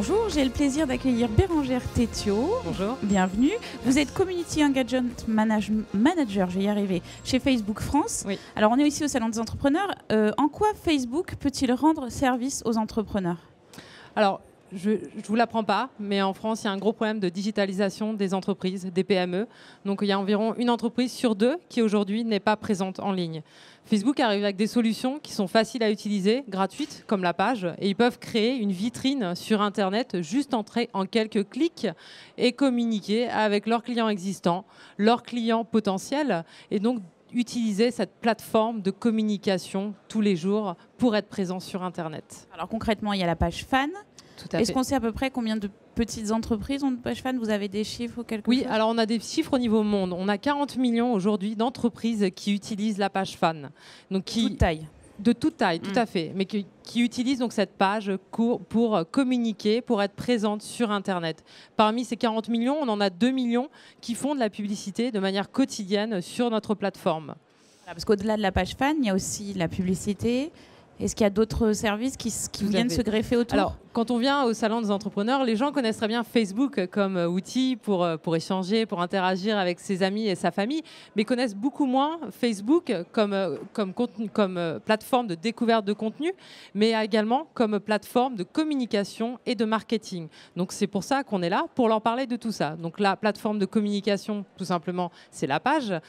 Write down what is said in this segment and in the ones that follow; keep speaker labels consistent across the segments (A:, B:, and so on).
A: Bonjour, j'ai le plaisir d'accueillir Bérangère Tétiot.
B: Bonjour.
A: Bienvenue. Vous êtes Community Engagement Manager, je vais y arriver, chez Facebook France.
B: Oui.
A: Alors on est ici au Salon des entrepreneurs. En quoi Facebook peut-il rendre service aux entrepreneurs ?
B: Alors, je ne vous l'apprends pas, mais en France, il y a un gros problème de digitalisation des entreprises, des PME. Donc, il y a environ une entreprise sur deux qui aujourd'hui n'est pas présente en ligne. Facebook arrive avec des solutions qui sont faciles à utiliser, gratuites, comme la page, et ils peuvent créer une vitrine sur Internet, juste entrer en quelques clics et communiquer avec leurs clients existants, leurs clients potentiels, et donc utiliser cette plateforme de communication tous les jours pour être présent sur Internet.
A: Alors concrètement, il y a la page fan. Est-ce qu'on sait à peu près combien de petites entreprises ont une page fan ? Vous avez des chiffres ou quelque chose ?
B: Oui, alors on a des chiffres au niveau monde. On a 40 millions aujourd'hui d'entreprises qui utilisent la page fan. Donc
A: toute taille.
B: De toute taille, tout à fait. Mais qui utilisent donc cette page pour communiquer, pour être présente sur Internet. Parmi ces 40 millions, on en a 2 millions qui font de la publicité de manière quotidienne sur notre plateforme.
A: Parce qu'au-delà de la page fan, il y a aussi la publicité. Est-ce qu'il y a d'autres services qui viennent se greffer autour ?
B: Alors, quand on vient au Salon des entrepreneurs, les gens connaissent très bien Facebook comme outil pour échanger, pour interagir avec ses amis et sa famille, mais connaissent beaucoup moins Facebook comme plateforme de découverte de contenu, mais également comme plateforme de communication et de marketing. Donc, c'est pour ça qu'on est là, pour leur parler de tout ça. Donc, la plateforme de communication, tout simplement, c'est la page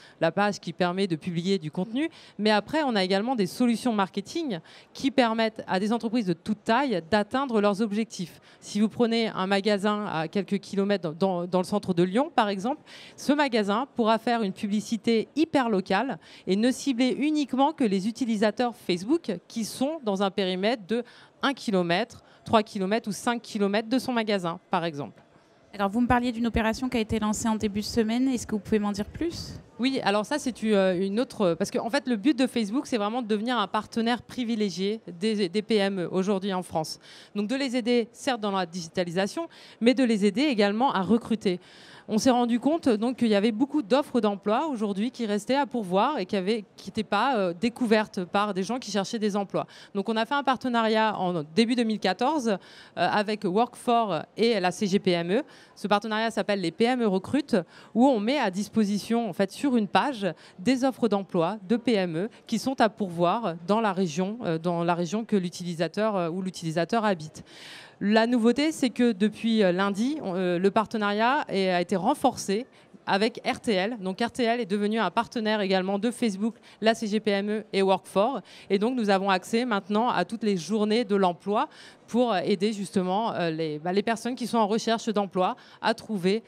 B: qui permet de publier du contenu. Mais après, on a également des solutions marketing qui permettent à des entreprises de toute taille d'atteindre leurs objectifs. Si vous prenez un magasin à quelques kilomètres dans le centre de Lyon, par exemple, ce magasin pourra faire une publicité hyper locale et ne cibler uniquement que les utilisateurs Facebook qui sont dans un périmètre de 1 km, 3 km ou 5 km de son magasin, par exemple.
A: Alors, vous me parliez d'une opération qui a été lancée en début de semaine. Est-ce que vous pouvez m'en dire plus ?
B: Oui, alors ça, c'est une autre... Parce qu'en fait, le but de Facebook, c'est vraiment de devenir un partenaire privilégié des PME aujourd'hui en France. Donc, de les aider, certes, dans la digitalisation, mais de les aider également à recruter. On s'est rendu compte donc qu'il y avait beaucoup d'offres d'emploi aujourd'hui qui restaient à pourvoir et qui n'étaient pas découvertes par des gens qui cherchaient des emplois. Donc on a fait un partenariat en début 2014 avec Workfor et la CGPME. Ce partenariat s'appelle les PME recrutent, où on met à disposition en fait sur une page des offres d'emploi de PME qui sont à pourvoir dans la région que l'utilisateur habite. La nouveauté, c'est que depuis lundi, le partenariat a été renforcé avec RTL. Donc RTL est devenu un partenaire également de Facebook, la CGPME et Workfor. Et donc nous avons accès maintenant à toutes les journées de l'emploi pour aider justement les personnes qui sont en recherche d'emploi à trouver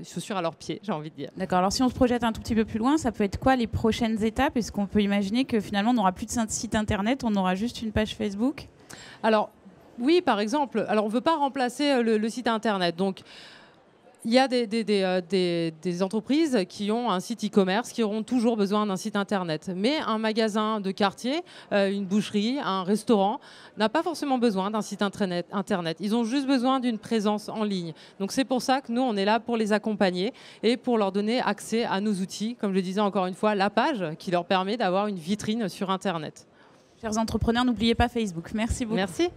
B: chaussures à leurs pieds, j'ai envie de dire.
A: D'accord. Alors si on se projette un tout petit peu plus loin, ça peut être quoi les prochaines étapes ? Est-ce qu'on peut imaginer que finalement on n'aura plus de site internet, on aura juste une page Facebook ?
B: Alors, oui, par exemple. Alors, on ne veut pas remplacer le site Internet. Donc, il y a des entreprises qui ont un site e-commerce qui auront toujours besoin d'un site Internet. Mais un magasin de quartier, une boucherie, un restaurant n'a pas forcément besoin d'un site Internet. Ils ont juste besoin d'une présence en ligne. Donc, c'est pour ça que nous, on est là pour les accompagner et pour leur donner accès à nos outils. Comme je le disais encore une fois, la page qui leur permet d'avoir une vitrine sur Internet.
A: Chers entrepreneurs, n'oubliez pas Facebook. Merci beaucoup.
B: Merci.